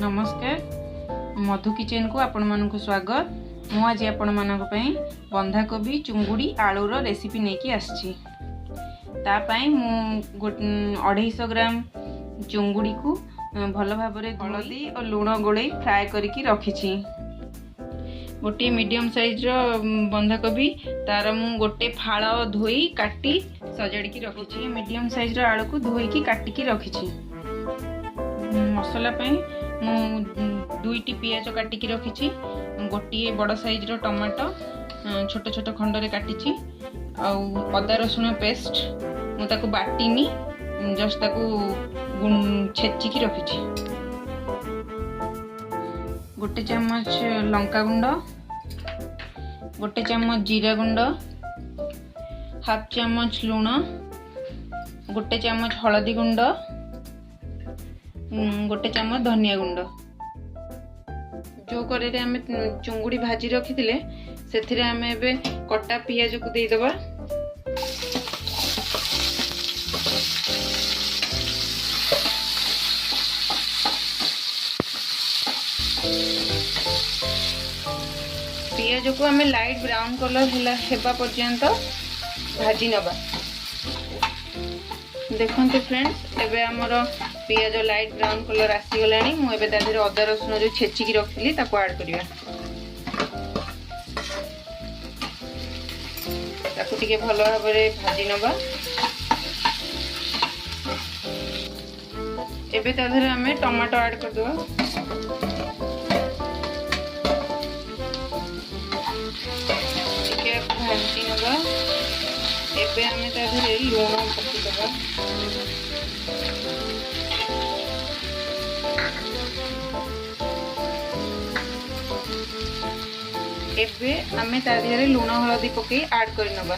नमस्कार मधु किचन को आपण मानक स्वागत। मु आज आपण मानक पई बंधाकोबी चुंगुड़ी आलूर रेसिपी नेकी आछि। ता पई मु 250 ग्राम चुंगुड़ी को भल भाबरे हलदी और लूण गोले फ्राए करके रखिछि। गोटे मीडियम साइज रो बंधाकोबी तार मु गोटे फाळ धोई काटी सजाड़ी की रखिछि। मीडियम साइज रो आलू को धोई की काटी की रखिछि। मसला पई मु 2टी पियाज काटी की रखिछि। गोटे बड़ साइज रो टमाटो छोट छोट खंड रे काटिछि। आ अदा रसुण पेस्ट मु ताको बाटीनी जस्ट ताको छेची की रखिछि। गोटे चम्मच लंका गुंड, गोटे चम्मच जीरा गुंड, हाफ चम्मच लूण, गोटे चम्मच हलदी गुंड, गोटे चम्मच धनिया गुंड। जो करे आम चुंगुड़ी भाजी रखी से आम ए कटा पियाज को देदबा। पियाज को आम लाइट ब्राउन कलर हेबा पर्यंत भाजी नबा। देखते फ्रेंड्स एबे हमर पियाज लाइट ब्राउन कलर आसी गलानी। मु एबे तादेर अदा रसुण जो छेची की रखिली ताको ऐड करिया। ताको टिके भलो भाबरे भाजी नबा। एबे तादेर हमें टमाटो ऐड कर दो। टिके भाजी नबा। एबे हमें तादेर लूण पकी दबा। एबे आमे तादिहरे लूण हलदी पकई ऐड कर नबा।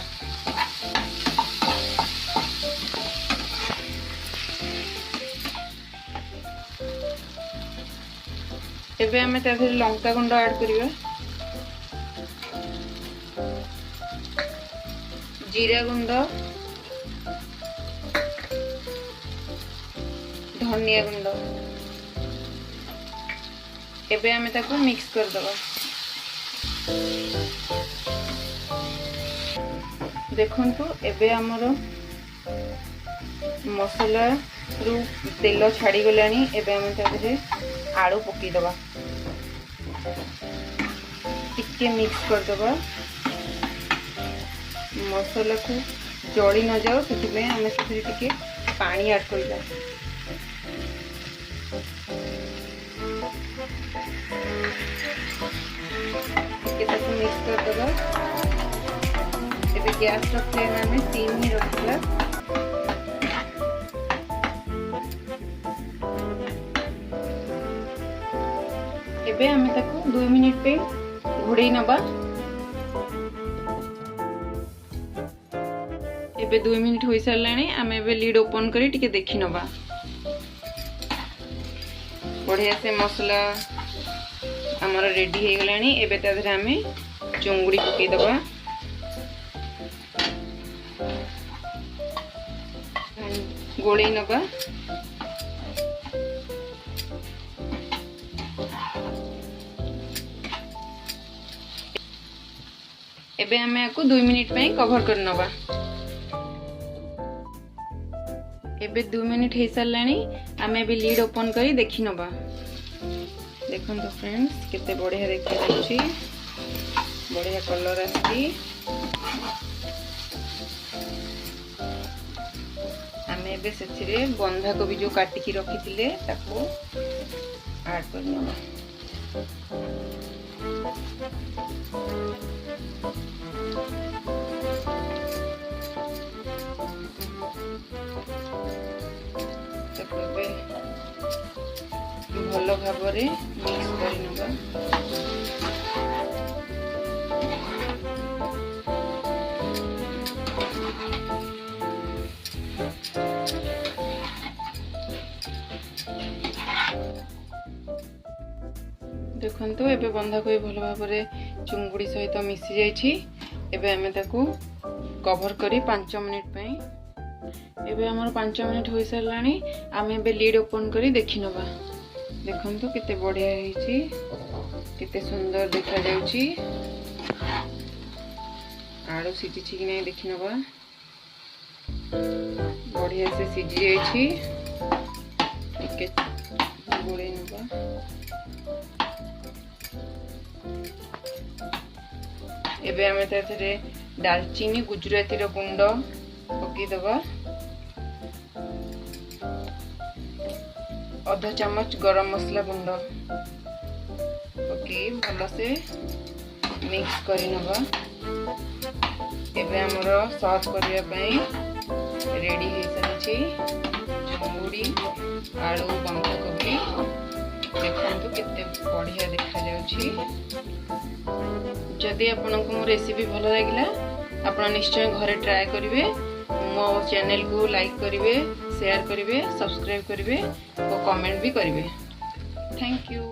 एबे आमे तादिहरे लंका गुंड ऐड करिवा, जीरा गुंड, धनिया गुंड। एबे आमे ताको मिक्स कर दबा। देखंतु एबे हमर मसला रु तेल छाड़ी गलानी। एबे हम तादरे आलू पकी दबा। टिके मिक्स कर दबा। मसला को जड़ी न जाओ से आम टिके पानी ऐड करबा। मिक्स कर दबा। एबे गैस रो फ्लेम में सिम ही रखिबा। एबे हमें ताको 2 मिनिट पे घोड़े नबा। एबे 2 मिनिट होई सरलानी। आमे एबे लीड ओपन करी टिके देखि नबा। बढ़िया से मसला हमर रेडी हे गलानी। एबे तादरे आमे चुंगुड़ी पके दबा। गोले नबा। एबे हमें आपको 2 मिनिट पे कवर कर नबा। एबे 2 मिनिट हे सरलानी। आमे भी लीड ओपन करी देखि नबा। देखन तो फ्रेंड्स केते बढ़िया देखि जाउची। बढ़िया कलर आसी। आमे एबे सेथिरे बंधाकोबी जो काटी की रखिथिले ताको ऐड कर नबा। ताको एबे भलो भाबरे मिक्स करि नबा। देखंतु एबे बंधाकोबी भलो भाबरे चुंगुड़ी सहित मिसी जाइछि। एबे हमें ताको कवर करी 5 मिनिट पे एबे हमर 5 मिनिट होई सरलानी आमे एबे लीड ओपन करी देखि नबा। देखंतु केते बढ़िया हेची, केते सुंदर देखा जाउची। आलू सिझी छी कि नै देखि नबा। बढ़िया से सिझी जाइछि। टिके गोळे नबा। एबे आमे ताथरे दालचीनी गुजराती रो गुंड पकी दबा। आधा चम्मच गरम मसला गुंड पकी भल से मिक्स करी नबा। एबे हमरो सर्व करिया पई रेडी हे सारिछि। चुंगुड़ी आलू बंधा कोबी देखंतु केते बढ़िया देखा जाउछि। जदि आपनको मो रेसिपी भल लागिला आपण निश्चय घरे ट्राई करिवे। मो चैनल को लाइक करिवे, शेयर करिवे, सब्सक्राइब करिवे और कमेंट भी करिवे। Thank you.